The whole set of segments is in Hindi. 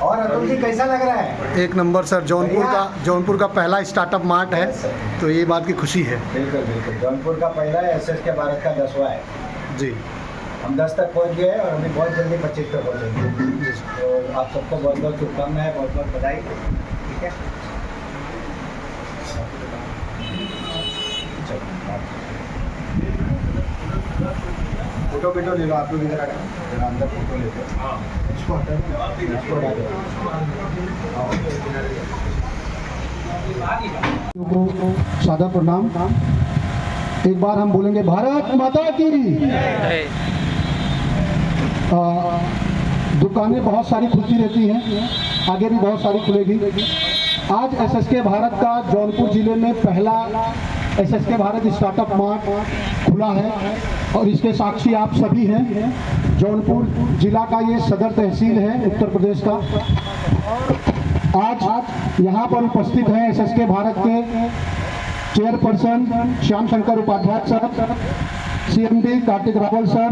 और अतुल जी कैसा लग रहा है? एक नंबर सर। जौनपुर का पहला स्टार्टअप मार्ट है, तो ये बात की खुशी है। बिल्कुल बिल्कुल, जौनपुर का पहला है, एसएसके भारत का 10वां है जी। हम 10 तक पहुंच गए और अभी बहुत जल्दी 25 तक पहुंचेंगे। तो आप सबको बहुत बहुत शुभकामनाएं, बहुत बहुत बधाई। ठीक है, फोटो ले लो आप लोग, इधर जरा अंदर फोटो लेते हो। इसको सादर प्रणाम। एक बार हम बोलेंगे भारत माता की। दुकानें बहुत सारी खुलती रहती हैं, आगे भी बहुत सारी खुलेगी। आज एसएसके भारत का जौनपुर जिले में पहला एसएसके भारत स्टार्टअप मार्ट खुला है और इसके साक्षी आप सभी हैं। जौनपुर जिला का ये सदर तहसील है उत्तर प्रदेश का। आज यहाँ पर उपस्थित हैं एसएसके भारत के chairperson Shyam Shankar Upadhyay sir, CMD Kartik Rawal sir,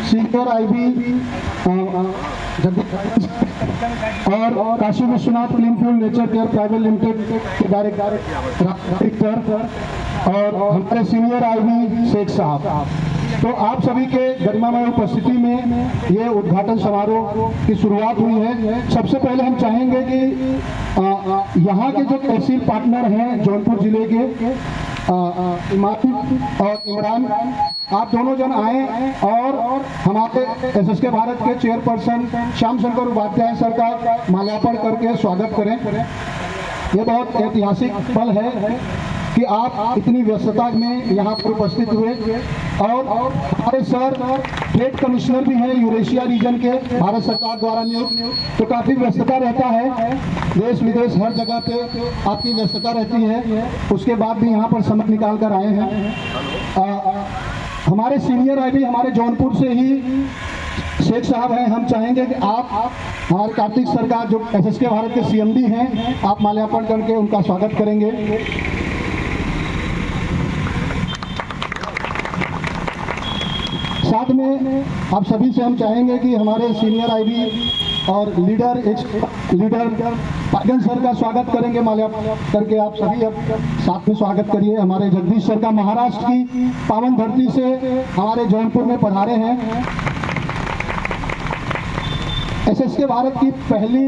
senior IB और Kashi Vishwanath clean fuel nature care private limited के डायरेक्टर और हमारे सीनियर आईबी शेख साहब। तो आप सभी के गरिमामय उपस्थिति में ये उद्घाटन समारोह की शुरुआत हुई है। सबसे पहले हम चाहेंगे कि यहाँ के जो तहसील पार्टनर हैं जौनपुर जिले के इमाम और इमरान, आप दोनों जन आए और हमारे एसएसके भारत के चेयरपर्सन श्याम शंकर उपाध्याय सर का माल्यार्पण करके स्वागत करें। ये बहुत ऐतिहासिक पल है कि आप इतनी व्यस्तता में यहाँ पर उपस्थित हुए और हमारे सर ट्रेड कमिश्नर भी हैं यूरेशिया रीजन के, भारत सरकार द्वारा नियुक्त। तो काफ़ी व्यस्तता रहता है, देश विदेश हर जगह पे आपकी व्यस्तता रहती है, उसके बाद भी यहाँ पर समय निकाल कर आए हैं। हमारे सीनियर आईबी हमारे जौनपुर से ही शेख साहब हैं। हम चाहेंगे कि आप हमारे कार्तिक सर का जो एसएसके भारत के सीएमडी हैं, आप माल्यार्पण करके उनका स्वागत करेंगे। साथ में आप सभी से हम चाहेंगे कि हमारे सीनियर आईबी और लीडर पागल सर का स्वागत करेंगे माल्यार्पण करके। आप सभी अब साथ में स्वागत करिए। हमारे जगदीश सर का महाराष्ट्र की पावन धरती से हमारे जौनपुर में पधारे हैं। एसएसके भारत की पहली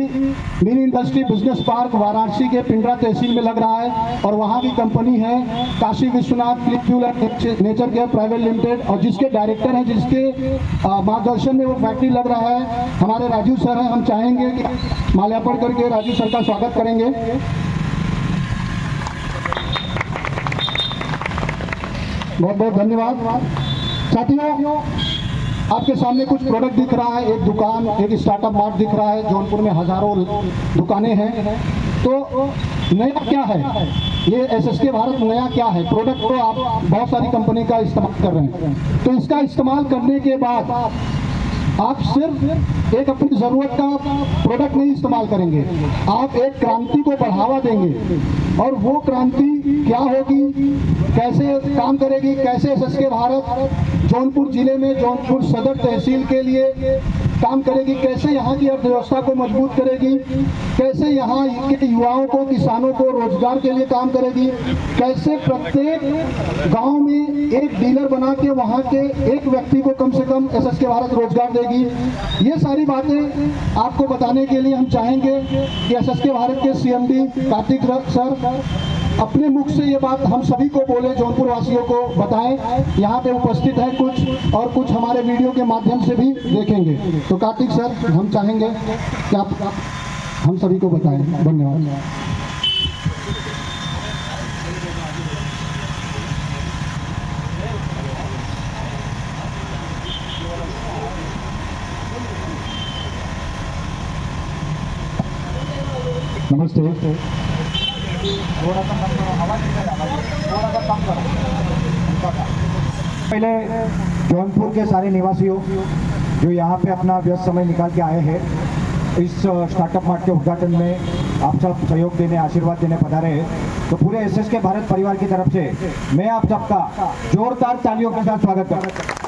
mini industry business park Varanasi के पिंडरा तहसील में लग रहा है और वहाँ की कंपनी है Kashi Vishwanath clean fuel and nature care private limited और जिसके डायरेक्टर हैं, जिसके मार्गदर्शन में वो फैक्ट्री लग रहा है, हमारे राजू सर हैं। हम चाहेंगे कि माल्यार्पण करके राजू सर का स्वागत करेंगे। बहुत बहुत धन्यवाद। साथियों, आपके सामने कुछ प्रोडक्ट दिख रहा है, एक दुकान, एक स्टार्टअप मार्ट दिख रहा है। जौनपुर में हजारों दुकानें हैं। तो नया क्या है ये एसएसके भारत? नया क्या है? प्रोडक्ट तो आप बहुत सारी कंपनी का इस्तेमाल कर रहे हैं, तो इसका इस्तेमाल करने के बाद आप सिर्फ एक अपनी ज़रूरत का प्रोडक्ट नहीं इस्तेमाल करेंगे, आप एक क्रांति को बढ़ावा देंगे। और वो क्रांति क्या होगी, कैसे काम करेगी, कैसे एसएसके भारत जौनपुर जिले में जौनपुर सदर तहसील के लिए काम करेगी, कैसे यहाँ की अर्थव्यवस्था को मजबूत करेगी, कैसे यहाँ के युवाओं को, किसानों को रोजगार के लिए काम करेगी, कैसे प्रत्येक गांव में एक डीलर बना के वहाँ के एक व्यक्ति को कम से कम एसएसके भारत रोजगार देगी। ये सारी बातें आपको बताने के लिए हम चाहेंगे कि एसएसके भारत के सीएमडी कार्तिक सर अपने मुख से ये बात हम सभी को बोले, जौनपुर वासियों को बताएं। यहाँ पे उपस्थित है कुछ और कुछ हमारे वीडियो के माध्यम से भी देखेंगे। तो कार्तिक सर, हम चाहेंगे कि आप हम सभी को बताएं। धन्यवाद। नमस्ते। पहले जौनपुर के सारे निवासियों जो यहाँ पे अपना व्यस्त समय निकाल के आए हैं, इस स्टार्टअप मार्ट के उद्घाटन में आप सब सहयोग देने, आशीर्वाद देने पधारे हैं, तो पूरे एसएसके भारत परिवार की तरफ से मैं आप सबका जोरदार तालियों के साथ स्वागत करता हूँ।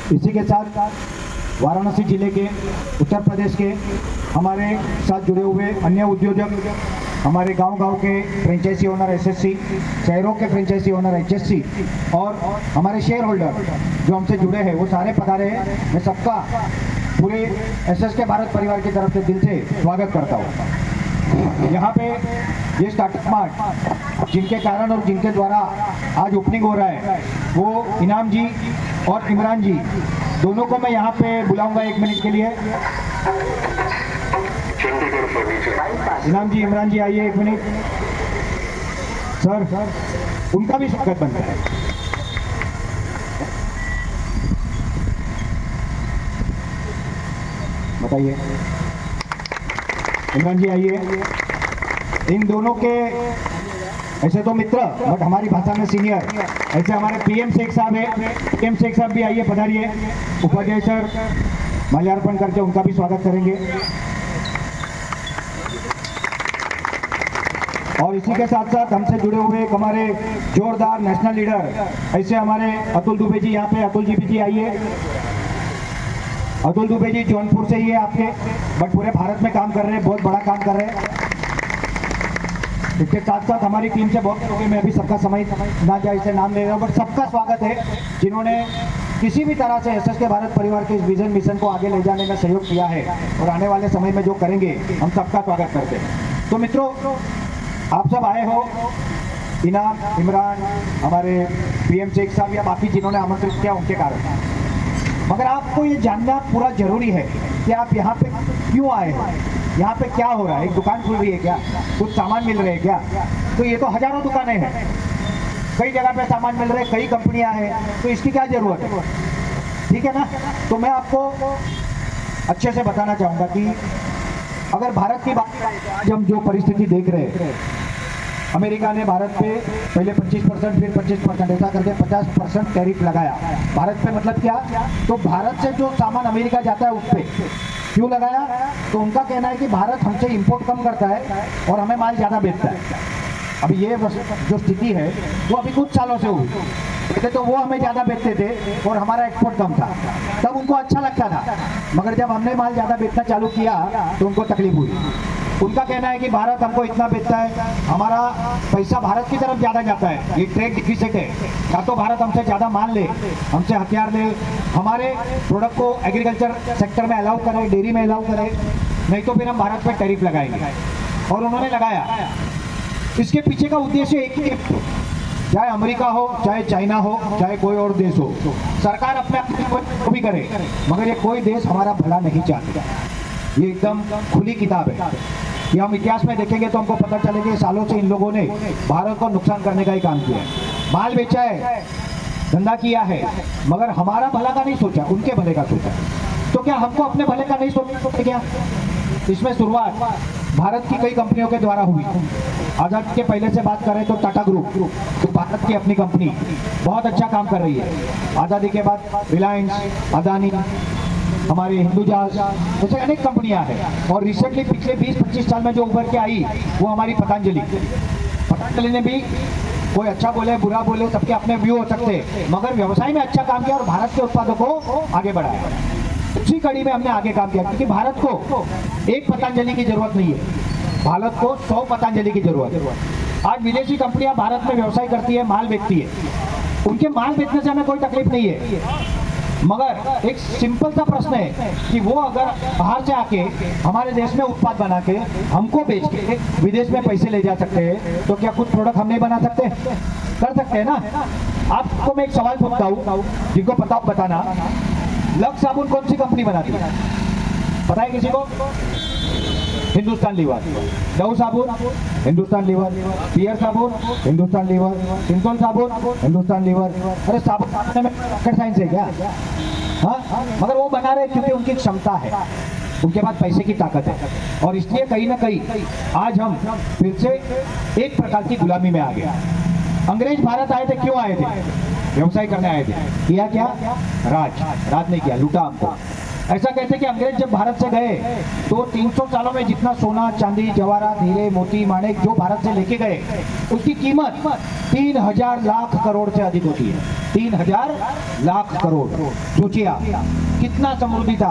इसी के साथ वाराणसी जिले के, उत्तर प्रदेश के हमारे साथ जुड़े हुए अन्य उद्योजक, हमारे गांव-गांव के फ्रेंचाइजी ओनर एसएससी, शहरों के फ्रेंचाइजी ओनर एचएससी और हमारे शेयर होल्डर जो हमसे जुड़े हैं वो सारे पधारे हैं। मैं सबका पूरे एसएसके भारत परिवार की तरफ से दिल से स्वागत करता हूँ। यहाँ पे ये स्टार्टअप मार्ट जिनके कारण और जिनके द्वारा आज ओपनिंग हो रहा है वो इनाम जी और इमरान जी दोनों को मैं यहाँ पे बुलाऊंगा 1 मिनट के लिए। इनाम जी, इमरान जी आइए 1 मिनट। सर उनका भी स्वागत बनता है। बताइए इमरान जी आइए। इन दोनों के ऐसे तो मित्र बट हमारी भाषा में सीनियर, ऐसे हमारे पीएम शेख साहब है। पीएम शेख साहब भी आइए, पधारिए। उपाध्याय सर माल्यार्पण करके उनका भी स्वागत करेंगे। और इसी के साथ साथ हमसे जुड़े हुए एक हमारे जोरदार नेशनल लीडर, ऐसे हमारे अतुल दुबे जी यहाँ पे। अतुल जी आइए। अतुल दुबे जी जौनपुर से ही है आपके, बट पूरे भारत में काम कर रहे हैं, बहुत बड़ा काम कर रहे हैं। इसके साथ साथ हमारी टीम से बहुत लोग, मैं अभी सबका समय ना जाए इसे नाम ले रहा हूँ, बट सबका स्वागत है जिन्होंने किसी भी तरह से एसएसके भारत परिवार के इस विजन मिशन को आगे ले जाने में सहयोग किया है और आने वाले समय में जो करेंगे हम सबका स्वागत करते हैं। तो मित्रों, आप सब आए हो, इनाम, इमरान, हमारे पीएम शेख साहब या बाकी जिन्होंने आमंत्रित किया उनके कारण, मगर आपको ये जानना पूरा जरूरी है कि आप यहाँ पे क्यों आए हैं, यहाँ पे क्या हो रहा है। एक दुकान खुल रही है क्या, कुछ सामान मिल रहे हैं क्या? तो ये तो हजारों दुकानें हैं, कई जगह पे सामान मिल रहे हैं, कई कंपनियां हैं, तो इसकी क्या जरूरत है? ठीक है ना। तो मैं आपको अच्छे से बताना चाहूँगा कि अगर भारत की बात आज हम जो परिस्थिति देख रहे हैं, अमेरिका ने भारत पे पहले 25% फिर 25% ऐसा करके 50% टैरिफ लगाया भारत पे। मतलब क्या? तो भारत से जो सामान अमेरिका जाता है उस पर क्यों लगाया? तो उनका कहना है कि भारत हमसे इंपोर्ट कम करता है और हमें माल ज़्यादा बेचता है। अभी ये जो स्थिति है वो अभी कुछ सालों से हुई। पहले तो वो हमें ज़्यादा बेचते थे और हमारा एक्सपोर्ट कम था, तब उनको अच्छा लगता था, मगर जब हमने माल ज़्यादा बेचना चालू किया तो उनको तकलीफ हुई। उनका कहना है कि भारत हमको इतना बेचता है, हमारा पैसा भारत की तरफ ज़्यादा जाता है, ये ट्रेड डिफिसिट है। या तो भारत हमसे ज़्यादा माल ले, हमसे हथियार ले, हमारे प्रोडक्ट को एग्रीकल्चर सेक्टर में अलाउ करे, डेयरी में अलाउ करे, नहीं तो फिर हम भारत पर टैरिफ लगाएंगे। और उन्होंने लगाया। इसके पीछे का उद्देश्य एक ही है, चाहे अमेरिका हो, चाहे चाइना हो, चाहे कोई और देश हो, सरकार अपने को भी करे, मगर ये कोई देश हमारा भला नहीं चाहता। ये एकदम खुली किताब है। ये हम इतिहास में देखेंगे तो हमको पता चलेगा सालों से इन लोगों ने भारत को नुकसान करने का ही काम किया है। माल बेचा है, धंधा किया है, मगर हमारा भला का नहीं सोचा, उनके भले का सोचा। तो क्या हमको अपने भले का नहीं सोचना क्या? इसमें शुरुआत भारत की कई कंपनियों के द्वारा हुई। आज़ादी के पहले से बात करें तो टाटा ग्रुप, तो भारत की अपनी कंपनी बहुत अच्छा काम कर रही है। आज़ादी के बाद रिलायंस, अदानी, हमारे हिंदुजाज, ऐसे अनेक कंपनियां हैं। और रिसेंटली पिछले 20-25 साल में जो उभर के आई वो हमारी पतंजलि ने भी, कोई अच्छा बोले बुरा बोले, सबके अपने व्यू हो सकते हैं, मगर व्यवसाय में अच्छा काम किया और भारत के उत्पादों को आगे बढ़ाया। उसी कड़ी में हमने आगे काम किया, क्योंकि भारत को एक पतंजलि की जरूरत नहीं है, भारत को 100 पतंजलि की जरूरत है। आज विदेशी कंपनियां भारत में व्यवसाय करती है, माल बेचती है, उनके माल बेचने से हमें कोई तकलीफ नहीं है, मगर एक सिंपल सा प्रश्न है कि वो अगर बाहर से आके हमारे देश में उत्पाद बना के हमको बेच के विदेश में पैसे ले जा सकते हैं, तो क्या कुछ प्रोडक्ट हम नहीं बना सकते? कर सकते हैं ना। आपको मैं एक सवाल पूछता हूँ, जिनको पता हो बताना, लक्स साबुन कौन सी कंपनी बनाती है? पता है किसी को? हिंदुस्तान लीवर। डव साबुन हिंदुस्तान लीवर, पियर साबुन हिंदुस्तान लीवर, सिंथॉल साबुन हिंदुस्तान लीवर। अरे साबुन बनाने में रॉकेट साइंस है क्या? हाँ, मगर वो बना रहे क्योंकि उनकी क्षमता है, उनके पास पैसे की ताकत है। और इसलिए कहीं ना कहीं आज हम फिर से एक प्रकार की गुलामी में आ गए। अंग्रेज भारत आए थे, क्यों आए थे? व्यवसाय करने आए थे। किया क्या? राज नहीं किया, लूटा हमको। ऐसा कहते कि अंग्रेज जब भारत से गए तो 300 सालों में जितना सोना, चांदी, जवाहरात, हीरे, मोती, माणिक जो भारत से लेके गए, उसकी कीमत 3000 लाख करोड़ से अधिक होती है। 3,000 लाख करोड़। सोचिए आप कितना समृद्धि था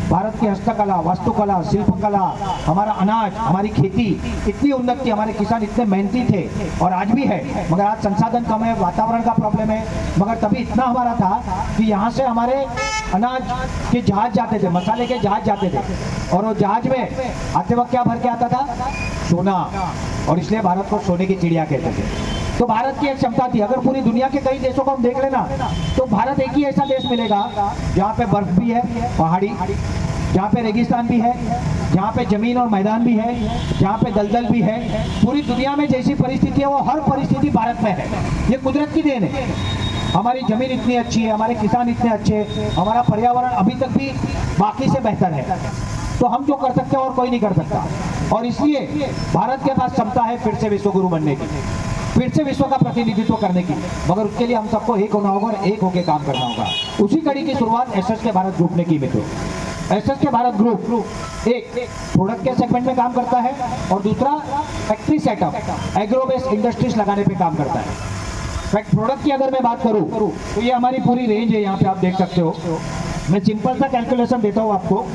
भारत की हस्तकला, वास्तुकला, शिल्पकला, हमारा अनाज, हमारी खेती इतनी उन्नत थी, हमारे किसान इतने मेहनती थे और आज भी है, मगर आज संसाधन कम है, वातावरण का प्रॉब्लम है। मगर तभी इतना हमारा था कि यहाँ से हमारे अनाज के जहाज जाते थे, मसाले के जहाज जाते थे और वो जहाज में आते वक्त क्या भर के आता था? सोना। और इसलिए भारत को सोने की चिड़िया कहते थे। तो भारत की एक क्षमता थी। अगर पूरी दुनिया के कई देशों को हम देख लेना तो भारत एक ही ऐसा देश मिलेगा जहाँ पे बर्फ भी है, पहाड़ी, जहाँ पे रेगिस्तान भी है, जहाँ पे जमीन और मैदान भी है, जहाँ पे दलदल भी है। पूरी दुनिया में जैसी परिस्थिति है वो हर परिस्थिति भारत में है। ये कुदरत की देन है। हमारी जमीन इतनी अच्छी है, हमारे किसान इतने अच्छे, हमारा पर्यावरण अभी तक भी बाकी से बेहतर है। तो हम जो कर सकते हैं और कोई नहीं कर सकता। और इसलिए भारत के पास क्षमता है फिर से विश्व गुरु बनने की, फिर से विश्व का प्रतिनिधित्व करने की। मगर उसके लिए हम सबको एक होना होगा और एक होकर काम करना होगा। उसी कड़ी की शुरुआत एसएसके भारत ग्रुप ने की मित्रों। एसएसके भारत ग्रुप एक प्रोडक्ट के सेगमेंट में काम करता है और दूसरा factory setup, agro based industries लगाने पे काम करता है। प्रोडक्ट की अगर मैं बात करूं तो ये हमारी पूरी रेंज है, यहाँ पे आप देख सकते हो। मैं सिंपल सा कैलकुलेशन देता हूँ आपको।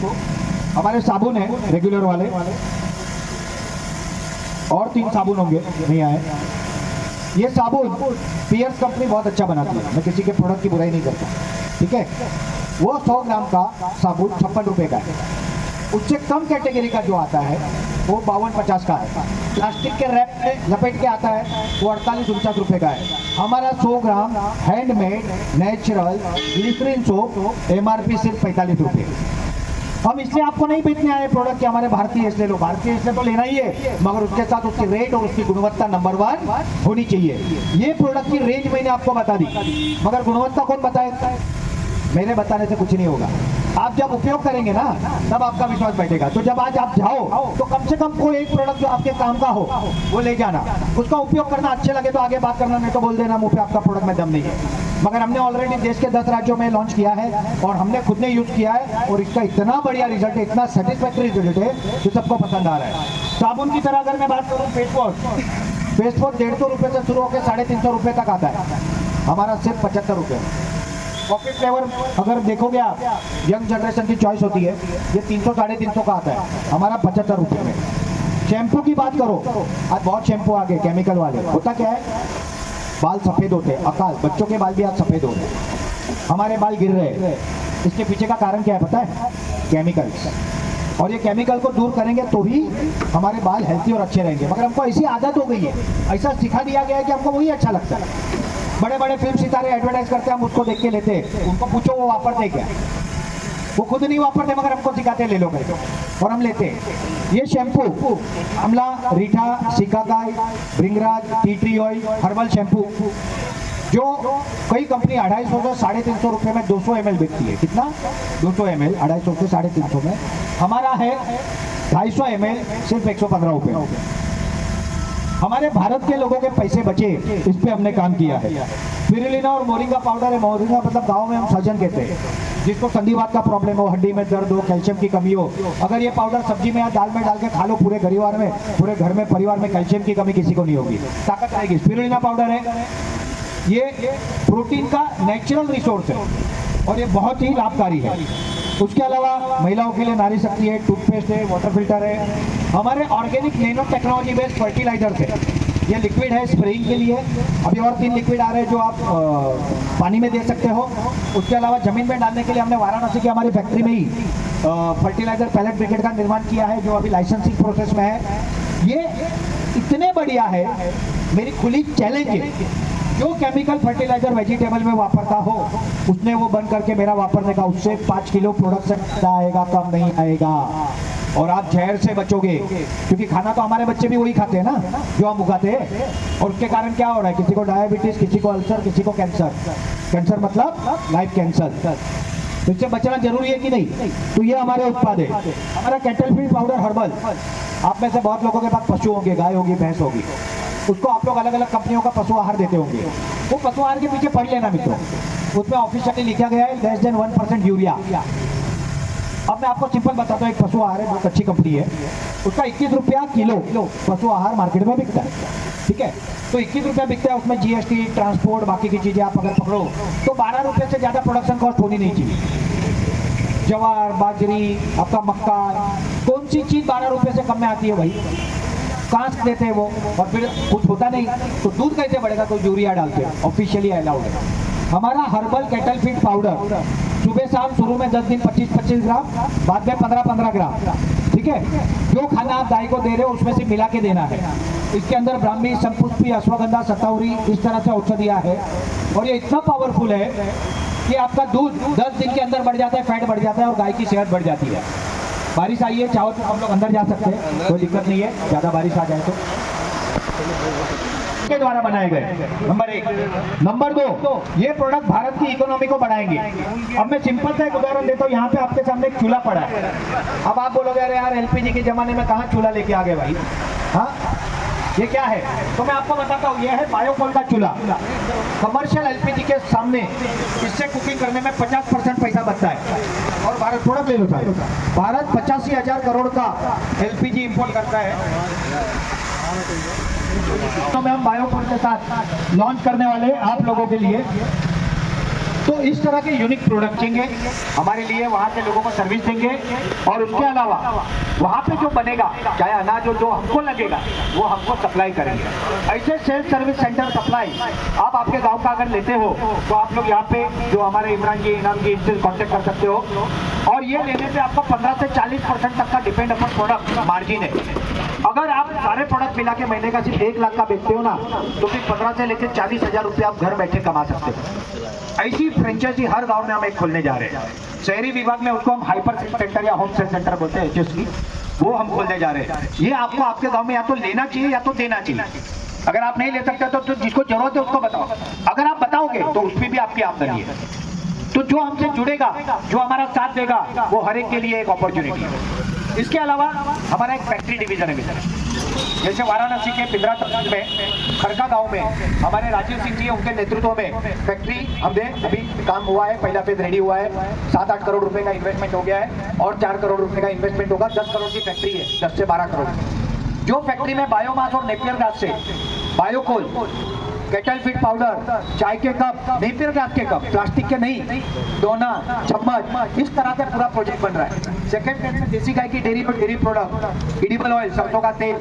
हमारे साबुन है रेगुलर वाले, और 3 साबुन होंगे, नहीं आए। ये साबुन पियर्स कंपनी बहुत अच्छा बनाती है, मैं किसी के प्रोडक्ट की बुराई नहीं करता, ठीक है। वो 100 ग्राम का साबुन 56 रुपए का है। उससे कम कैटेगरी का जो आता है वो 52-50 का है। प्लास्टिक के रैप में लपेट के आता है वो 48-49 रुपए का है। हमारा 100 gram handmade natural glycerine soap MRP सिर्फ 45 रुपए। हम इसलिए आपको नहीं बेचने आए प्रोडक्ट कि हमारे भारतीय इसलिए लो, भारतीय इसलिए तो लेना ही है, मगर उसके साथ उसकी रेट और उसकी गुणवत्ता नंबर 1 होनी चाहिए। ये प्रोडक्ट की रेंज मैंने आपको बता दी, मगर गुणवत्ता कौन बताए? मेरे बताने से कुछ नहीं होगा। आप जब उपयोग करेंगे ना तब आपका विश्वास बैठेगा। तो जब आज आप जाओ तो कम से कम कोई एक प्रोडक्ट जो आपके काम का हो वो ले जाना, उसका उपयोग करना, अच्छे लगे तो आगे बात करना, नहीं तो बोल देना मुंह पे आपका प्रोडक्ट में दम नहीं है। मगर हमने ऑलरेडी देश के 10 राज्यों में लॉन्च किया है और हमने खुद ने यूज किया है और इसका इतना बढ़िया रिजल्ट है, इतना सेटिस्फैक्टरी रिजल्ट है जो सबको पसंद आ रहा है। साबुन की तरह अगर मैं बात करूँ, फेस वॉश 150 रुपये से शुरू होकर 350 रुपये तक आता है, हमारा सिर्फ 75 रुपये। कॉफी फ्लेवर अगर देखोगे आप, यंग जनरेशन की चॉइस होती है, ये 300-350 का आता है, हमारा 75 रुपये में। शैम्पू की बात करो, आज बहुत शैम्पू आ गए केमिकल वाले। होता क्या है, बाल सफ़ेद होते हैं, अकाल बच्चों के बाल भी आज सफ़ेद हो रहे हैं, हमारे बाल गिर रहे हैं। इसके पीछे का कारण क्या है पता है? केमिकल्स। और ये केमिकल को दूर करेंगे तो ही हमारे बाल हेल्थी और अच्छे रहेंगे। मगर हमको ऐसी आदत हो गई है, ऐसा सिखा दिया गया है कि हमको वही अच्छा लगता है। बड़े बड़े फिल्म सितारे एडवर्टाइज करते हैं, हम उसको देख के लेते हैं। उनको पूछो वो वापरते क्या? वो खुद नहीं वापरते, मगर हमको सिखाते ले लो भाई, और हम लेते हैं। ये shampoo amla, reetha, shikakai, bhringraj, tea tree oil, herbal shampoo जो कई कंपनी 250 से 350 रुपये में 200 ml बिकती है। कितना? 200 ml 250 से 350 में। हमारा है 250 ml सिर्फ 115 रुपये। हमारे भारत के लोगों के पैसे बचे, इस पे हमने काम किया है। स्पिरुलिना और मोरिंगा पाउडर है। मोरिंगा मतलब गांव में हम सहजन कहते हैं, जिसको संधिवात का प्रॉब्लम हो, हड्डी में दर्द हो, कैल्शियम की कमी हो, अगर ये पाउडर सब्जी में या दाल में डाल के खा लो, पूरे परिवार में परिवार में कैल्शियम की कमी किसी को नहीं होगी, ताकत आएगी। स्पिरुलिना पाउडर है, ये प्रोटीन का नेचुरल रिसोर्स है और ये बहुत ही लाभकारी है। उसके अलावा महिलाओं के लिए नारी शक्ति है, टूथपेस्ट है, वाटर फिल्टर है। हमारे organic nano technology based fertilizer है। ये लिक्विड है स्प्रेइंग के लिए। अभी और 3 लिक्विड आ रहे हैं जो आप पानी में दे सकते हो। उसके अलावा ज़मीन में डालने के लिए हमने वाराणसी की हमारी फैक्ट्री में ही फर्टिलाइजर पैलेट ब्रिकेट का निर्माण किया है, जो अभी लाइसेंसिंग प्रोसेस में है। ये इतने बढ़िया है, मेरी खुली चैलेंज है, जो केमिकल फर्टिलाइजर वेजिटेबल में वापरता हो उसने वो बंद करके मेरा वापरने का, उससे 5 किलो प्रोडक्शन आएगा, कम नहीं आएगा। और आप जहर से बचोगे, क्योंकि खाना तो हमारे बच्चे भी वही खाते हैं ना जो हम उगाते हैं। और उसके कारण क्या हो रहा है, किसी को डायबिटीज, किसी को अल्सर, किसी को कैंसर। कैंसर मतलब लाइफ कैंसर। तो इससे बचना जरूरी है कि नहीं? तो ये हमारे उत्पाद है। हमारा कैटल फीड पाउडर हर्बल, आप में से बहुत लोगों के पास पशु होंगे, गाय होगी, भैंस होगी, उसको आप लोग अलग अलग कंपनियों का पशु आहार देते होंगे। वो पशु आहार के पीछे पढ़ लेना मित्रों, उसमें ऑफिशियली लिखा गया है लेस देन 1% यूरिया। अब मैं आपको सिंपल बताता हूँ, एक पशु आहार है, बहुत अच्छी कंपनी है, उसका 21 रुपया किलो पशु आहार मार्केट में बिकता है, ठीक है। तो 21 रुपया बिकता है, उसमें GST, ट्रांसपोर्ट, बाकी की चीज़ें आप अगर पकड़ो तो 12 रुपये से ज़्यादा प्रोडक्शन कॉस्ट होनी नहीं चाहिए। ज्वार, बाजरी, आपका मक्का, कौन सी चीज़ 12 रुपये से कम में आती है भाई? कांच देते हैं वो, और फिर कुछ होता नहीं तो दूध कैसे बढ़ेगा? तो यूरिया डालते हैं, ऑफिशियली अलाउड है। हमारा हर्बल कैटल फीड पाउडर सुबह शाम, शुरू में 10 दिन 25-25 ग्राम, बाद में 15-15 ग्राम, ठीक है। जो खाना आप गाय को दे रहे हो उसमें से मिला के देना है। इसके अंदर ब्राह्मी, संपुष्पी, अश्वगंधा, सतौरी, इस तरह से औषधियाँ है, और ये इतना पावरफुल है कि आपका दूध 10 दिन के अंदर बढ़ जाता है, फैट बढ़ जाता है, और गाय की सेहत बढ़ जाती है। बारिश आई है, चाहो तो हम लोग अंदर जा सकते हैं, कोई दिक्कत नहीं है, ज़्यादा बारिश आ जाए तो। के द्वारा बनाए गए, नंबर 1। नंबर 2, ये प्रोडक्ट भारत की इकोनॉमी को बढ़ाएंगे। अब मैं सिंपल सा एक उदाहरण देता हूँ, यहाँ पे आपके सामने एक चूल्हा पड़ा है। अब आप बोलोगे अरे यार LPG के जमाने में कहाँ चूल्हा लेके आ गए भाई? हाँ, ये क्या है? तो मैं आपको बताता हूँ, ये है बायोकोल का चूल्हा। कमर्शियल LPG के सामने इससे कुकिंग करने में 50% पैसा बचता है। और भारत, थोड़ा ले लो साहब, भारत 85,000 करोड़ का LPG इंपोर्ट करता है। तो मैं हम बायोकोल के साथ लॉन्च करने वाले आप लोगों के लिए तो इस तरह के यूनिक प्रोडक्ट देंगे हमारे लिए, वहाँ के लोगों को सर्विस देंगे, और उसके अलावा वहाँ पे जो बनेगा, चाहे अनाज जो हमको लगेगा वो हमको सप्लाई करेंगे। ऐसे सेल्फ सर्विस सेंटर सप्लाई आप आपके गांव का अगर लेते हो तो आप लोग यहाँ पे जो हमारे इमरान जी, इनाम जी, इनसे कॉन्टेक्ट कर सकते हो। और ये लेने से आपको 15 से 40% तक का डिपेंड अपॉन प्रोडक्ट मार्जिन है। अगर आप सारे प्रोडक्ट मिला के महीने का सिर्फ 1 लाख का बेचते हो ना, तो फिर 15 से लेकर 40,000 रुपये आप घर बैठे कमा सकते हो। ऐसी फ्रेंचाइजी हर गांव में हम एक खोलने जा रहे हैं। शहरी विभाग में उसको हम हाइपर सेंटर या होम सेल सेंटर बोलते हैं, HSC, वो हम खोलने जा रहे हैं। ये आपको आपके गांव में या तो लेना चाहिए या तो देना चाहिए। अगर आप नहीं ले सकते तो जिसको जरूरत है उसको बताओ। अगर आप बताओगे तो उसमें भी आपकी आमदनी है। तो जो हमसे जुड़ेगा, जो हमारा साथ देगा, वो हर एक के लिए एक अपॉर्चुनिटी है। इसके अलावा हमारा एक फैक्ट्री डिवीजन है। जैसे वाराणसी के पिंजरा में, खरका गांव में हमारे राजीव सिंह जी, उनके नेतृत्व में फैक्ट्री हमने अभी काम हुआ है, पहला फेज रेडी हुआ है। 7-8 करोड़ रुपए का इन्वेस्टमेंट हो गया है, और 4 करोड़ रुपए का इन्वेस्टमेंट होगा। 10 करोड़ की फैक्ट्री है, 10 से 12 करोड़। जो फैक्ट्री में बायोमास और नेपियर गैस से बायोकोल, कैटल फीड पाउडर, चाय के कप, नेपियर गैस के कप, प्लास्टिक के नहीं, डोना, चम्मच, इस तरह से पूरा प्रोजेक्ट बन रहा है। सेकेंड फेज में देसी गाय की डेयरी प्रोडक्ट, एडिबल ऑयल, सरसों का तेल,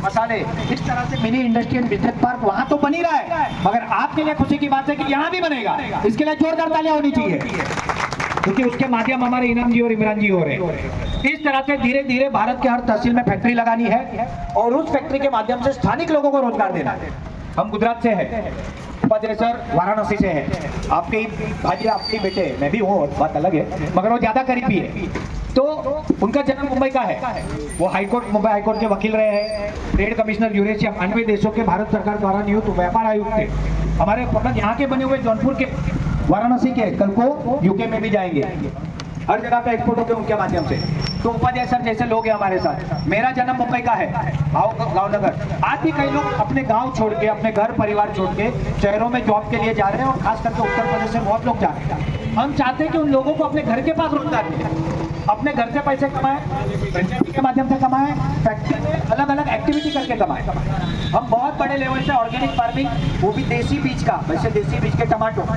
मसाले, इस तरह से मिनी इंडस्ट्रियल बिजनेस पार्क वहां तो बन ही रहा है, मगर आपके लिए खुशी की बात है कि यहाँ भी बनेगा। इसके लिए जोरदार तालियां होनी चाहिए, क्योंकि उसके माध्यम हमारे इनाम जी और इमरान जी हो रहे हैं। इस तरह से धीरे धीरे भारत के हर तहसील में फैक्ट्री लगानी है, और उस फैक्ट्री के माध्यम से स्थानिक लोगों को रोजगार देना है। हम गुजरात से हैं, उपाध्याय सर वाराणसी से हैं, आपके भाई आपके बेटे, मैं भी हूँ, बात अलग है, मगर वो ज्यादा करीबी है। तो उनका जन्म मुंबई का है, वो हाईकोर्ट, मुंबई हाईकोर्ट के वकील रहे हैं, ट्रेड कमिश्नर यूरेशिया, 98 देशों के भारत सरकार द्वारा नियुक्त व्यापार आयुक्त थे। हमारे प्रोडक्ट यहाँ के बने हुए जौनपुर के, वाराणसी के, कल को यूके में भी जाएंगे, हर जगह पे एक्सपोर्ट होंगे उनके माध्यम से। तो उपाध्याय सर जैसे लोग हैं हमारे साथ। मेरा जन्म मुंबई का है, भावनगर। आज भी कई लोग अपने गांव छोड़ के, अपने घर परिवार छोड़ के शहरों में जॉब के लिए जा रहे हैं, और खास करके उत्तर प्रदेश से बहुत लोग जा रहे हैं। हम चाहते हैं कि उन लोगों को अपने घर के पास रोजगार मिले, अपने घर से पैसे कमाएं, फ्रेंचाइजी के माध्यम से कमाएं, फैक्ट्री में अलग अलग एक्टिविटी करके कमाएं। हम बहुत बड़े लेवल से ऑर्गेनिक फार्मिंग, वो भी देसी बीज का, वैसे देसी बीज के टमाटो,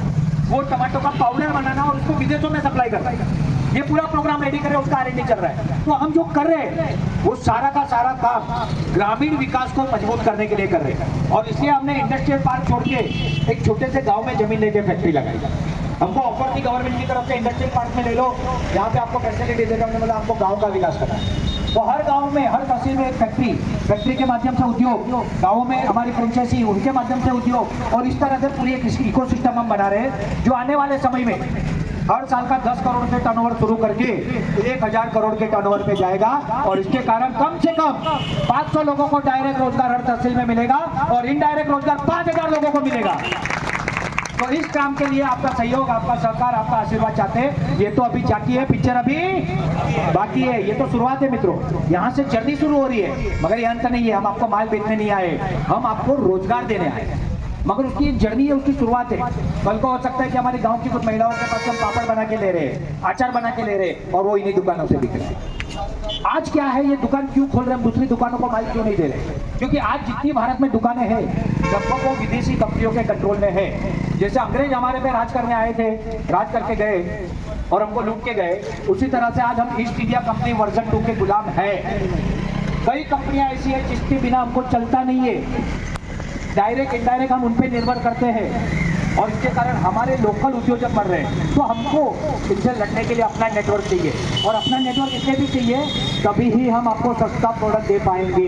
वो टमाटो का पाउडर बनाना और उसको विदेशों में सप्लाई करना है, ये पूरा प्रोग्राम रेडी कर रहे हैं, उसका R&D चल रहा है। तो हम जो कर रहे हैं वो सारा का सारा काम ग्रामीण विकास को मजबूत करने के लिए कर रहे हैं, और इसलिए हमने इंडस्ट्रियल पार्क छोड़ के एक छोटे से गांव में जमीन लेके फैक्ट्री लगाई। हमको ऑफर थी गवर्नमेंट की तरफ से, इंडस्ट्रियल पार्क में ले लो, यहाँ पे आपको फैसिलिटी देगा, मतलब आपको गाँव का विकास करना है। तो हर गाँव में, हर तहसील में एक फैक्ट्री के माध्यम से उद्योग, गाँव में हमारी फ्रेंचाइजी, उनके माध्यम से उद्योग, और इस तरह से पूरी एक इकोसिस्टम हम बना रहे हैं, जो आने वाले समय में हर साल का 10 करोड़ से टर्नओवर शुरू करके 1000 करोड़ के टर्नओवर पे जाएगा, और इसके कारण कम से कम 500 लोगों को डायरेक्ट रोजगार हर तहसील में मिलेगा, और इनडायरेक्ट रोजगार 5000 लोगों को मिलेगा। तो इस काम के लिए आपका सहयोग, आपका सहकार, आपका आशीर्वाद चाहते हैं। ये तो अभी बाकी है, पिक्चर अभी बाकी है, ये तो शुरुआत है मित्रों, यहाँ से जर्नी शुरू हो रही है, मगर ये अंत नहीं है। हम आपको माल बेचने नहीं आए, हम आपको रोजगार देने आए। मगर उसकी एक जर्नी है, उसकी शुरुआत है। कल को हो सकता है कि हमारे गांव की कुछ महिलाओं के पास हम पापड़ बना के ले रहे हैं, अचार बना के ले रहे हैं, और वो इन्हीं दुकानों से बिक रहे हैं। आज क्या है, ये दुकान क्यों खोल रहे हैं, हम दूसरी दुकानों को माल क्यों नहीं दे रहे? क्योंकि आज जितनी भारत में दुकानें हैं लगभग वो विदेशी कंपनियों के कंट्रोल में है। जैसे अंग्रेज हमारे पे राज करने आए थे, राज करके गए और हमको लूट के गए, उसी तरह से आज हम ईस्ट इंडिया कंपनी वर्जन 2 के गुलाम है। कई कंपनियां ऐसी है जिसके बिना हमको चलता नहीं है, डायरेक्ट इनडायरेक्ट हम उन पे निर्भर करते हैं और इसके कारण हमारे लोकल उद्योजक मर रहे हैं। तो हमको इनसे लड़ने के लिए अपना नेटवर्क चाहिए, और अपना नेटवर्क इसलिए भी चाहिए तभी ही हम आपको सस्ता प्रोडक्ट दे पाएंगे।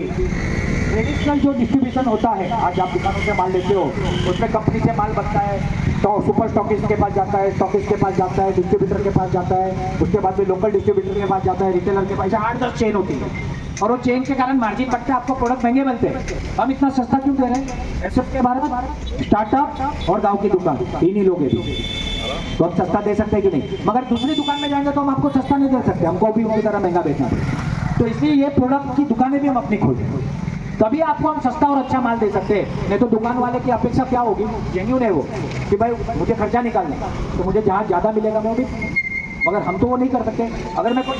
ट्रेडिशनल जो डिस्ट्रीब्यूशन होता है, आज आप दुकानों से माल लेते हो, उसमें कंपनी से माल बनता है तो सुपर स्टॉकिस्ट के पास जाता है, स्टॉकिस्ट के पास जाता है, डिस्ट्रीब्यूटर के पास जाता है, उसके बाद में लोकल डिस्ट्रीब्यूटर के पास जाता है, रिटेलर के पास, 8-10 चेन होती है, और वो चेन के कारण मार्जिन बढ़ता है, आपको प्रोडक्ट महंगे मिलते हैं। हम इतना सस्ता क्यों दे रहे हैं? एक्सेप्ट के भारत स्टार्टअप और गांव की दुकान, तीन ही लोग हैं, तो आप सस्ता दे सकते हैं कि नहीं? मगर दूसरी दुकान में जाएंगे तो हम आपको सस्ता नहीं दे सकते, हमको भी उनकी तरह महंगा बेचना पड़ेगा। तो इसलिए ये प्रोडक्ट की दुकानें भी हम अपनी खोल रहे हैं, तभी आपको हम सस्ता और अच्छा माल दे सकते हैं। नहीं तो दुकान वाले की अपेक्षा क्या होगी, जेन्यून है वो, कि भाई मुझे खर्चा निकालना तो मुझे जहाँ ज़्यादा मिलेगा मैं भी, मगर हम तो वो नहीं कर सकते। अगर मैं कोई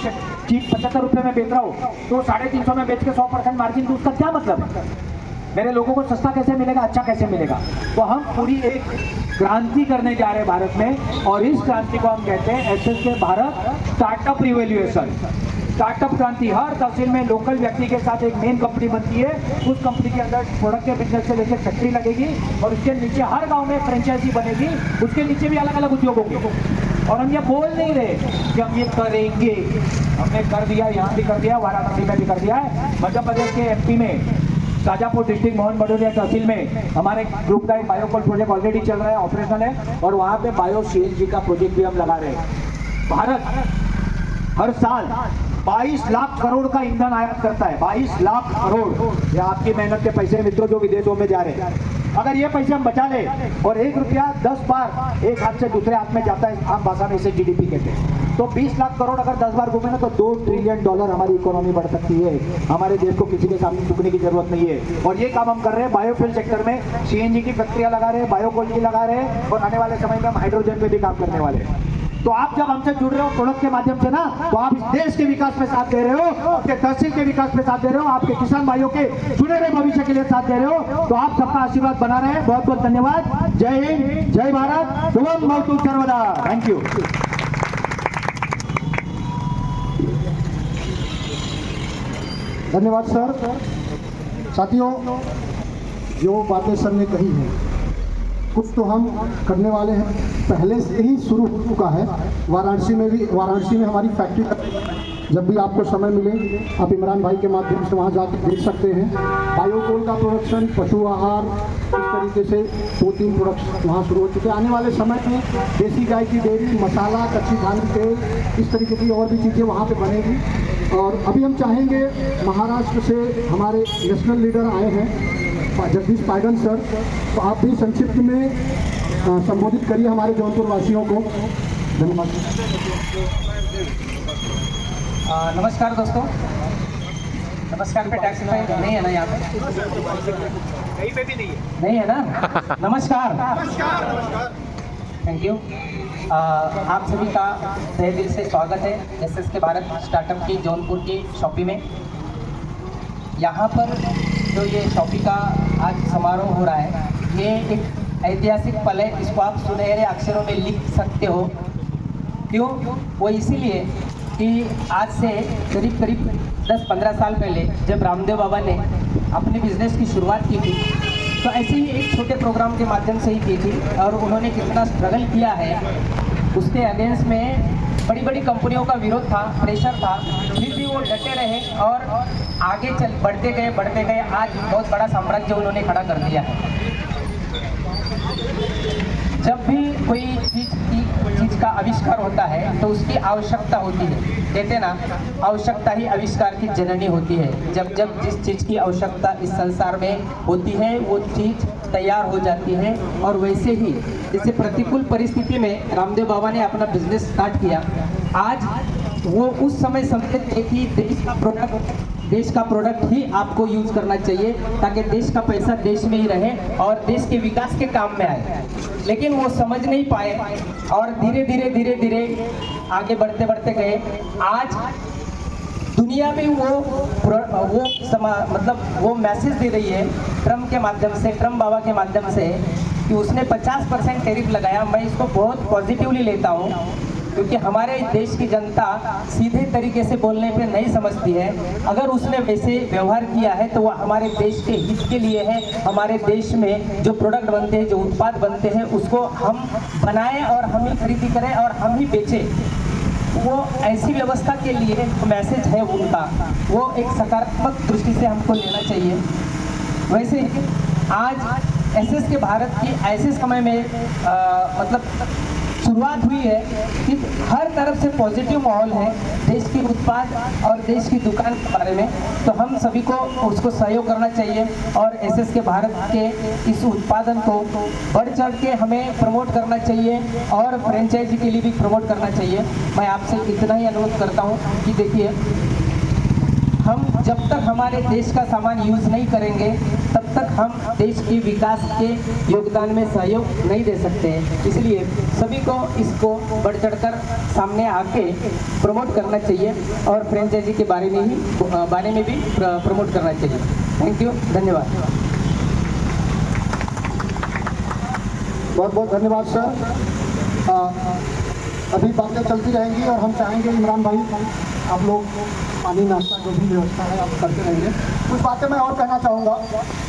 चीज 75 रुपये में बेच रहा हूँ तो 350 में बेच के 100% मार्जिन दूँ, उसका क्या मतलब है? मेरे लोगों को सस्ता कैसे मिलेगा, अच्छा कैसे मिलेगा? तो हम पूरी एक क्रांति करने जा रहे हैं भारत में, और इस क्रांति को हम कहते हैं SSK Bharat startup revolution. Startup क्रांति, हर तहसील में लोकल व्यक्ति के साथ एक मेन कंपनी बनती है, उस कंपनी के अंदर प्रोडक्ट के बिजनेस से लेकर फैक्ट्री लगेगी, और उसके नीचे हर गांव में फ्रेंचाइजी बनेगी, उसके नीचे भी अलग अलग उद्योग होंगे। और हम ये बोल नहीं रहे कि हम ये करेंगे, हमने कर दिया, यहाँ भी कर दिया, वाराणसी में भी कर दिया है, मध्य प्रदेश के MP में शाजापुर डिस्ट्रिक्ट मोहन बडोलिया तहसील में हमारे ग्रुप का एक बायोकोल प्रोजेक्ट ऑलरेडी चल रहा है, ऑपरेशनल है, और वहाँ पे बायो CNG का प्रोजेक्ट भी हम लगा रहे हैं। भारत हर साल 22 लाख करोड़ का ईंधन आयात करता है, 22 लाख करोड़। ये आपकी मेहनत के पैसे मित्रों जो विदेशों में जा रहे हैं। अगर ये पैसे हम बचा ले, और 1 रुपया 10 बार एक हाथ से दूसरे हाथ में जाता है, आम भाषा में इसे GDP कहते हैं, तो 20 लाख करोड़ अगर 10 बार घूमे ना, तो $2 ट्रिलियन हमारी इकोनॉमी बढ़ सकती है। हमारे देश को किसी के सामने झुकने की जरूरत नहीं है। और ये काम हम कर रहे हैं बायोफ्यूल सेक्टर में, CNG की फैक्ट्रियां लगा रहे हैं, बायोकोल की लगा रहे हैं, और आने वाले समय में हम हाइड्रोजन पे भी काम करने वाले हैं। तो आप जब हमसे जुड़ रहे हो प्रोडक्ट के माध्यम से ना, तो आप इस देश के विकास में साथ दे रहे हो, आपके तहसील के विकास में साथ दे रहे हो, आपके किसान भाइयों के सुनहरे भविष्य के लिए साथ दे रहे हो। तो आप सबका आशीर्वाद बना रहे। बहुत बहुत धन्यवाद। जय हिंद, जय भारत, शुभम भवतु सर्वदा। Thank you. धन्यवाद सर। साथियों, जो बातें सर ने कही हैं कुछ तो हम करने वाले हैं, पहले से ही शुरू हो चुका है। वाराणसी में हमारी फैक्ट्री, जब भी आपको समय मिले आप इमरान भाई के माध्यम से वहाँ जाकर देख सकते हैं। बायोकोल का प्रोडक्शन, पशु आहार, इस तरीके से 2-3 प्रोडक्ट्स वहाँ शुरू हो चुके हैं। आने वाले समय में देसी गाय की डेयरी, मसाला, कच्ची धान के तेल, इस तरीके की और भी चीज़ें वहाँ पे बनेगी। और अभी हम चाहेंगे, महाराष्ट्र से हमारे नेशनल लीडर आए हैं जगदीश पायगन सर, तो आप भी संक्षिप्त में संबोधित करिए हमारे जौनपुर वासियों को। धन्यवाद। नमस्कार दोस्तों। नमस्कार पे टैक्स नहीं है ना यहाँ पे? कहीं पे भी नहीं है ना? नमस्कार। Thank you. आप सभी का तहे दिल से स्वागत है SSK भारत स्टार्टअप की जौनपुर की शॉपी में। यहाँ पर जो ये शॉपी का आज समारोह हो रहा है, ये एक ऐतिहासिक पल है, इसको आप सुनहरे अक्षरों में लिख सकते हो। क्यों? वो इसीलिए कि आज से करीब 10-15 साल पहले जब रामदेव बाबा ने अपने बिजनेस की शुरुआत की थी, तो ऐसे ही एक छोटे प्रोग्राम के माध्यम से ही की थी, और उन्होंने कितना स्ट्रगल किया है, उसके अगेंस्ट में बड़ी बड़ी कंपनियों का विरोध था, प्रेशर था, फिर भी वो डटे रहे और आगे बढ़ते गए। आज बहुत बड़ा साम्राज्य उन्होंने खड़ा कर दिया है। जब भी कोई चीज़ का आविष्कार होता है तो उसकी आवश्यकता होती है। कहते हैं ना, आवश्यकता ही आविष्कार की जननी होती है। जब जिस चीज़ की आवश्यकता इस संसार में होती है वो चीज़ तैयार हो जाती है। और वैसे ही जैसे प्रतिकूल परिस्थिति में रामदेव बाबा ने अपना बिजनेस स्टार्ट किया, आज वो उस समय समझते थे कि देश का प्रोडक्ट देश का प्रोडक्ट ही आपको यूज करना चाहिए, ताकि देश का पैसा देश में ही रहे और देश के विकास के काम में आए। लेकिन वो समझ नहीं पाए और धीरे धीरे आगे बढ़ते बढ़ते गए। आज दुनिया में वो मैसेज दे रही है ट्रम्प के माध्यम से, ट्रम्प बाबा के माध्यम से, कि उसने 50% टैरिफ लगाया। मैं इसको बहुत पॉजिटिवली लेता हूँ, क्योंकि हमारे देश की जनता सीधे तरीके से बोलने पे नहीं समझती है। अगर उसने वैसे व्यवहार किया है तो वह हमारे देश के हित के लिए है। हमारे देश में जो प्रोडक्ट बनते हैं, जो उत्पाद बनते हैं, उसको हम बनाएं और हम ही खरीदी करें और हम ही बेचें। वो ऐसी व्यवस्था के लिए मैसेज है उनका, वो एक सकारात्मक दृष्टि से हमको लेना चाहिए। वैसे आज एसएस के भारत की ऐसे समय में शुरुआत हुई है कि हर तरफ से पॉजिटिव माहौल है देश के उत्पाद और देश की दुकान के बारे में। तो हम सभी को उसको सहयोग करना चाहिए और एसएस के भारत के इस उत्पादन को बढ़ चढ़ के हमें प्रमोट करना चाहिए और फ्रेंचाइजी के लिए भी प्रमोट करना चाहिए। मैं आपसे इतना ही अनुरोध करता हूँ कि देखिए, हम जब तक हमारे देश का सामान यूज़ नहीं करेंगे तब तक हम देश के विकास के योगदान में सहयोग नहीं दे सकते हैं। इसलिए सभी को इसको बढ़ चढ़कर सामने आके प्रमोट करना चाहिए और फ्रेंचाइजी के बारे में भी प्रमोट करना चाहिए। थैंक यू, धन्यवाद। बहुत बहुत धन्यवाद सर। अभी बातें चलती रहेंगी और हम चाहेंगे इमरान भाई आप लोग पानी नाश्ता जो भी व्यवस्था है आप करते रहेंगे। कुछ बातें मैं और कहना चाहूँगा।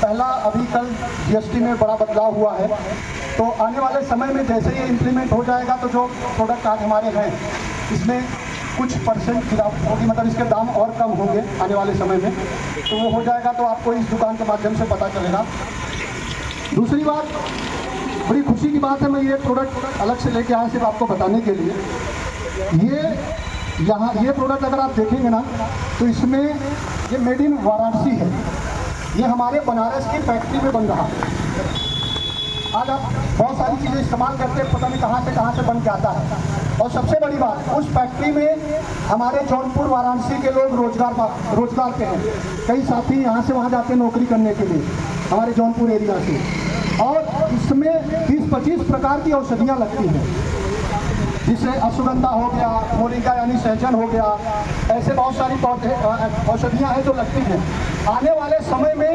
पहला, अभी कल जीएसटी में बड़ा बदलाव हुआ है, तो आने वाले समय में जैसे ये इम्प्लीमेंट हो जाएगा तो जो प्रोडक्ट आज हमारे हैं इसमें कुछ % गिरावट होगी, मतलब इसके दाम और कम होंगे आने वाले समय में। तो वो हो जाएगा तो आपको इस दुकान के माध्यम से पता चलेगा। दूसरी बात, बड़ी खुशी की बात है, मैं ये प्रोडक्ट अलग से लेके आया सिर्फ आपको बताने के लिए। ये प्रोडक्ट अगर आप देखेंगे ना तो इसमें ये मेड इन वाराणसी है। ये हमारे बनारस की फैक्ट्री में बन रहा है। आज आप बहुत सारी चीज़ें इस्तेमाल करते हैं, पता नहीं कहाँ से बन के आता है। और सबसे बड़ी बात, उस फैक्ट्री में हमारे जौनपुर वाराणसी के लोग रोजगार पे हैं। कई साथी यहाँ से वहाँ जाते हैं नौकरी करने के लिए, हमारे जौनपुर एरिया से। और इसमें 20-25 प्रकार की औषधियाँ लगती हैं, जिससे अश्वगंधा हो गया, मोरिंगा यानी सहजन हो गया, ऐसे बहुत सारी औषधियाँ हैं जो लगती हैं। आने वाले समय में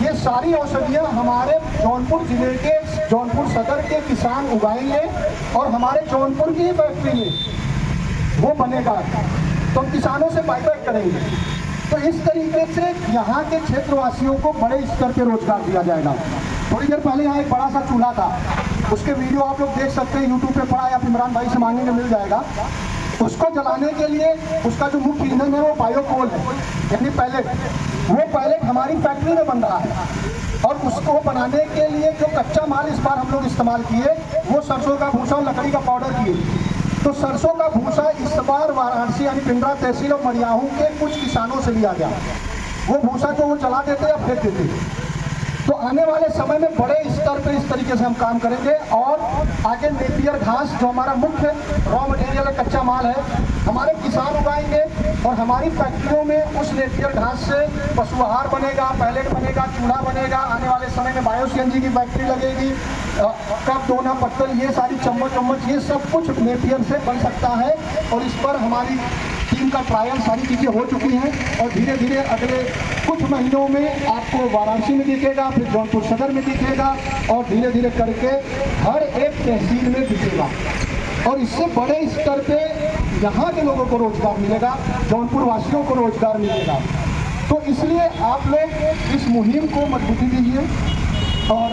ये सारी औषधियाँ हमारे जौनपुर जिले के, जौनपुर सदर के किसान उगाएंगे और हमारे जौनपुर की फैक्ट्री में वो बनेगा, तो हम किसानों से बायकॉट करेंगे। तो इस तरीके से यहाँ के क्षेत्रवासियों को बड़े स्तर पर रोजगार दिया जाएगा। थोड़ी देर पहले यहाँ एक बड़ा सा चूल्हा था, उसके वीडियो आप लोग देख सकते हैं, यूट्यूब पे पड़ा है, आप इमरान भाई से मांगेंगे मिल जाएगा। उसको जलाने के लिए उसका जो मुख्य ईंधन है वो बायोकोल है, यानी पैलेट। वो पैलेट हमारी फैक्ट्री में बन रहा है और उसको बनाने के लिए जो कच्चा माल इस बार हम लोग इस्तेमाल किए वो सरसों का भूसा और लकड़ी का पाउडर किए। तो सरसों का भूसा इस बार वाराणसी यानी पिंडरा तहसील और मरियाहू के कुछ किसानों से लिया गया। वो भूसा को वो जला देते या फेंक देते। तो आने वाले समय में बड़े स्तर पर इस तरीके से हम काम करेंगे। और आगे नेपियर घास जो हमारा मुख्य रॉ मटेरियल है, कच्चा माल है, हमारे किसान उगाएंगे और हमारी फैक्ट्रियों में उस नेपियर घास से पशु आहार बनेगा, पैलेट बनेगा, चूल्हा बनेगा। आने वाले समय में बायो सीएनजी की फैक्ट्री लगेगी, कप, दोना, पत्तल, ये सारी चम्मच, ये सब कुछ नेपियर से बन सकता है। और इस पर हमारी टीम का ट्रायल सारी चीज़ें हो चुकी हैं और धीरे धीरे अगले कुछ महीनों में आपको वाराणसी में दिखेगा, फिर जौनपुर सदर में दिखेगा और धीरे धीरे करके हर एक तहसील में दिखेगा। और इससे बड़े स्तर पे यहाँ के लोगों को रोजगार मिलेगा, जौनपुर वासियों को रोजगार मिलेगा। तो इसलिए आप लोग इस मुहिम को मजबूती दीजिए। और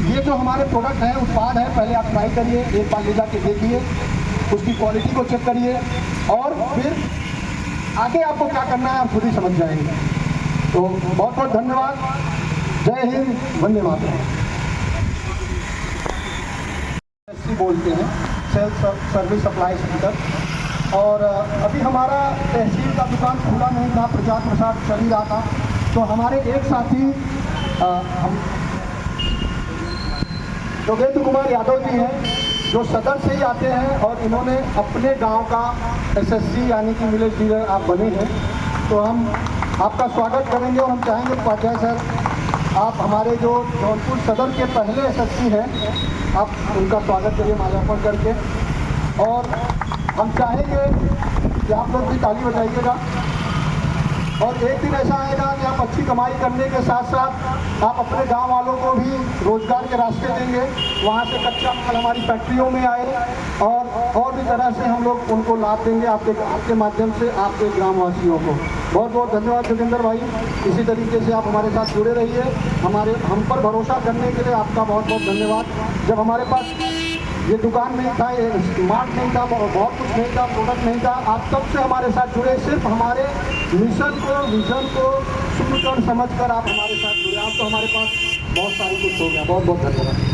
ये जो हमारे प्रोडक्ट हैं, उत्पाद है, पहले आप ट्राई करिए, एक बार ले जाके देखिए, उसकी क्वालिटी को चेक करिए और फिर आगे आपको क्या करना है आप खुद ही समझ जाएंगे। तो बहुत बहुत धन्यवाद। जय हिंद, वंदे मातरम। बोलते हैं सेल्फ सर्विस सप्लाई सेंटर। और अभी हमारा तहसील का दुकान खुला नहीं था, प्रचार प्रसार चल ही रहा था। तो हमारे एक साथी हम योगेंद्र कुमार यादव जी हैं, जो सदर से ही आते हैं और इन्होंने अपने गांव का एसएससी यानी कि विलेज डीलर आप बने हैं। तो हम आपका स्वागत करेंगे और हम चाहेंगे उपाध्याय सर आप हमारे जो जौनपुर सदर के पहले एसएसपी हैं आप उनका स्वागत करिए माल्यार्पण करके। और हम चाहेंगे कि आप लोग भी ताली बजाइएगा। और एक दिन ऐसा आएगा कि आप अच्छी कमाई करने के साथ साथ आप अपने गांव वालों को भी रोजगार के रास्ते देंगे, वहां से कच्चा माल हमारी फैक्ट्रियों में आए और भी तरह से हम लोग उनको लाभ देंगे आपके माध्यम से आपके ग्रामवासियों को। बहुत बहुत धन्यवाद जोगिंदर भाई, इसी तरीके से आप हमारे साथ जुड़े रहिए। हम पर भरोसा करने के लिए आपका बहुत बहुत धन्यवाद। जब हमारे पास ये दुकान नहीं था, ये स्मार्ट नहीं था, बहुत कुछ नहीं था, प्रोडक्ट नहीं था, आप तब से हमारे साथ जुड़े, सिर्फ हमारे मिशन को विजन को सुनकर समझकर आप हमारे साथ जुड़े। आप तो हमारे पास बहुत सारी कुछ हो गया। बहुत बहुत धन्यवाद।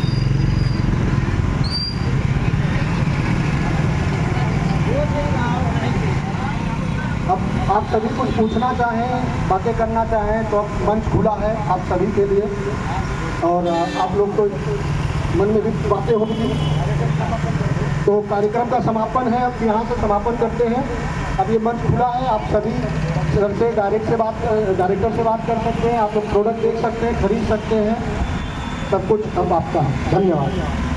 अब आप सभी कुछ पूछना चाहें, बातें करना चाहें तो अब मंच खुला है आप सभी के लिए। और आप लोग तो मन में भी बातें होंगी। तो कार्यक्रम का समापन है, अब यहाँ से समापन करते हैं। अब ये मंच खुला है, आप सभी से डायरेक्टर से बात कर सकते हैं, आप लोग प्रोडक्ट देख सकते हैं, खरीद सकते हैं, सब कुछ अब आपका है। धन्यवाद।